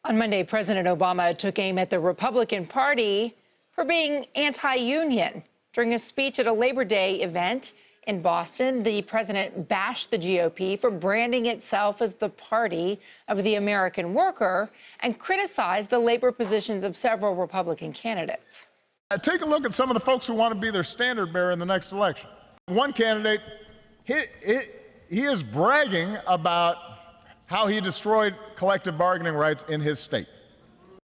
On Monday, President Obama took aim at the Republican Party for being anti-union. During a speech at a Labor Day event in Boston, the president bashed the GOP for branding itself as the party of the American worker and criticized the labor positions of several Republican candidates. Take a look at some of the folks who want to be their standard bearer in the next election. One candidate, he is bragging about how he destroyed collective bargaining rights in his state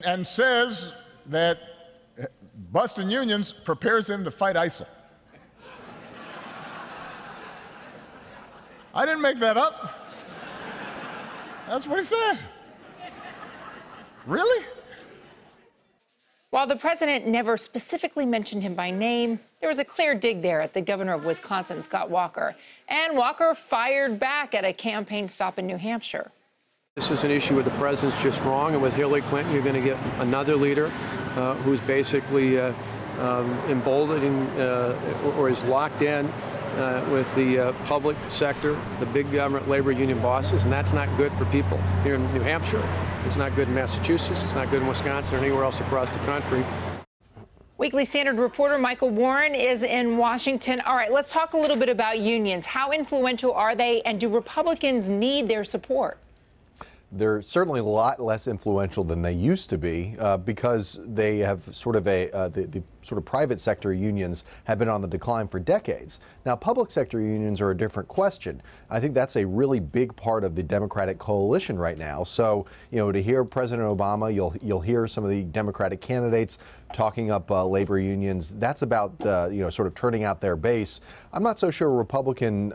and says that busting unions prepares him to fight ISIL. I didn't make that up. That's what he said. Really? While the president never specifically mentioned him by name, there was a clear dig there at the governor of Wisconsin, Scott Walker. And Walker fired back at a campaign stop in New Hampshire. This is an issue where the president's just wrong, and with Hillary Clinton, you're going to get another leader who's basically emboldening or is locked in with the public sector, the big government labor union bosses, and that's not good for people here in New Hampshire. It's not good in Massachusetts. It's not good in Wisconsin or anywhere else across the country. Weekly Standard reporter Michael Warren is in Washington. All right, let's talk a little bit about unions. How influential are they, and do Republicans need their support? They're certainly a lot less influential than they used to be because they have sort of the sort of private sector unions have been on the decline for decades. Now, public sector unions are a different question. I think that's a really big part of the Democratic coalition right now. So, you know, to hear President Obama, you'll hear some of the Democratic candidates talking up labor unions. That's about, you know, sort of turning out their base. I'm not so sure Republican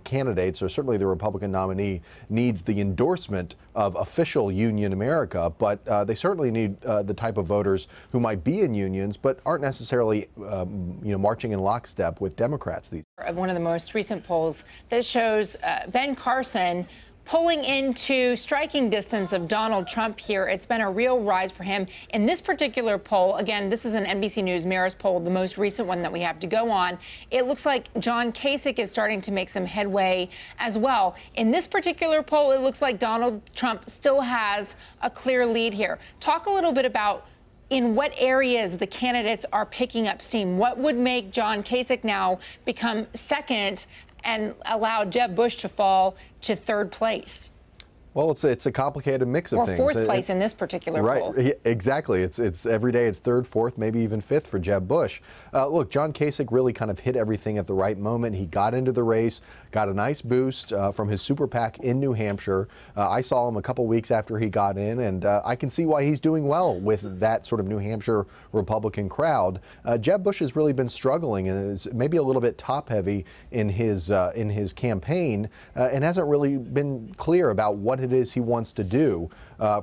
candidates, or certainly the Republican nominee, needs the endorsement of official union America, but they certainly need the type of voters who might be in unions but aren't necessarily you know, marching in lockstep with Democrats. One of the most recent polls that shows Ben Carson pulling into striking distance of Donald Trump here. It's been a real rise for him. In this particular poll, again, this is an NBC News Marist poll, the most recent one that we have to go on. It looks like John Kasich is starting to make some headway as well. In this particular poll, it looks like Donald Trump still has a clear lead here. Talk a little bit about in what areas the candidates are picking up steam. What would make John Kasich now become second and allow Jeb Bush to fall to third place? Well, it's a complicated mix of things. Or fourth place in this particular poll. Right, exactly. It's every day it's third, fourth, maybe even fifth for Jeb Bush. Look, John Kasich really kind of hit everything at the right moment. He got into the race, got a nice boost from his super PAC in New Hampshire. I saw him a couple weeks after he got in, and I can see why he's doing well with that sort of New Hampshire Republican crowd. Jeb Bush has really been struggling and is maybe a little bit top-heavy in his campaign and hasn't really been clear about what it is he wants to do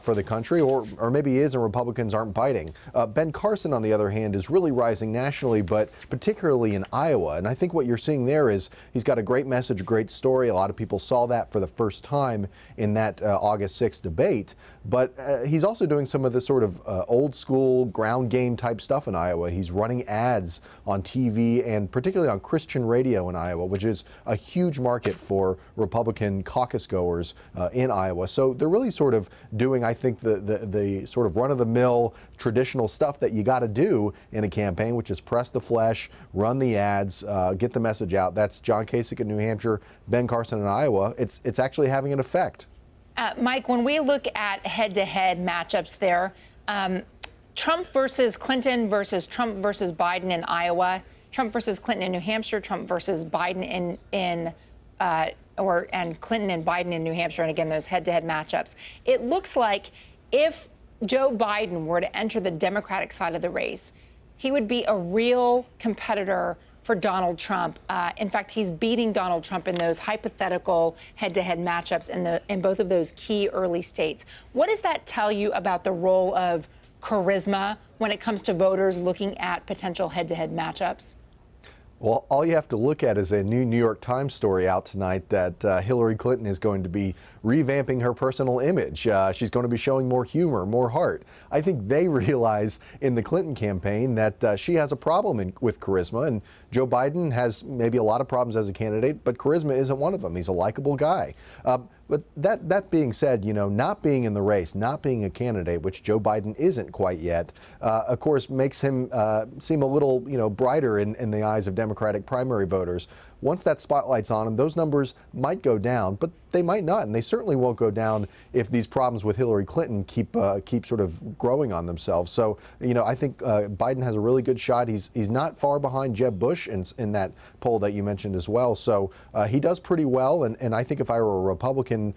for the country, or maybe he is and Republicans aren't biting. Ben Carson, on the other hand, is really rising nationally, but particularly in Iowa. And I think what you're seeing there is he's got a great message, a great story. A lot of people saw that for the first time in that August 6th debate. But he's also doing some of the sort of old school ground game type stuff in Iowa. He's running ads on TV and particularly on Christian radio in Iowa, which is a huge market for Republican caucus goers in Iowa. So they're really sort of doing, I think, the sort of run-of-the-mill traditional stuff that you got to do in a campaign, which is press the flesh, run the ads, get the message out. That's John Kasich in New Hampshire, Ben Carson in Iowa. It's actually having an effect. Mike, when we look at head-to-head matchups there, Trump versus Clinton versus Trump versus Biden in Iowa, Trump versus Clinton in New Hampshire, Trump versus Biden and Clinton and Biden in New Hampshire, and again, those head-to-head matchups. It looks like if Joe Biden were to enter the Democratic side of the race, he would be a real competitor for Donald Trump. In fact, he's beating Donald Trump in those hypothetical head-to-head matchups in both of those key early states. What does that tell you about the role of charisma when it comes to voters looking at potential head-to-head matchups? Well, all you have to look at is a new New York Times story out tonight that Hillary Clinton is going to be revamping her personal image. She's going to be showing more humor, more heart. I think they realize in the Clinton campaign that she has a problem with charisma, and Joe Biden has maybe a lot of problems as a candidate, but charisma isn't one of them. He's a likable guy. But that being said, you know, not being in the race, not being a candidate, which Joe Biden isn't quite yet, of course, makes him seem a little, you know, brighter in the eyes of Democratic primary voters. Once that spotlight's on him, those numbers might go down, but they might not, and they certainly won't go down if these problems with Hillary Clinton keep sort of growing on themselves. So, you know, I think Biden has a really good shot. He's not far behind Jeb Bush in that poll that you mentioned as well. So he does pretty well, and I think if I were a Republican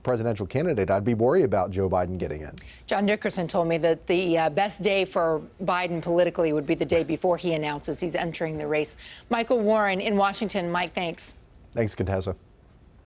presidential candidate, I'd be worried about Joe Biden getting in. John Dickerson told me that the best day for Biden politically would be the day before he announces he's entering the race. Michael Warren in Washington. Mike, thanks. Thanks, Contessa.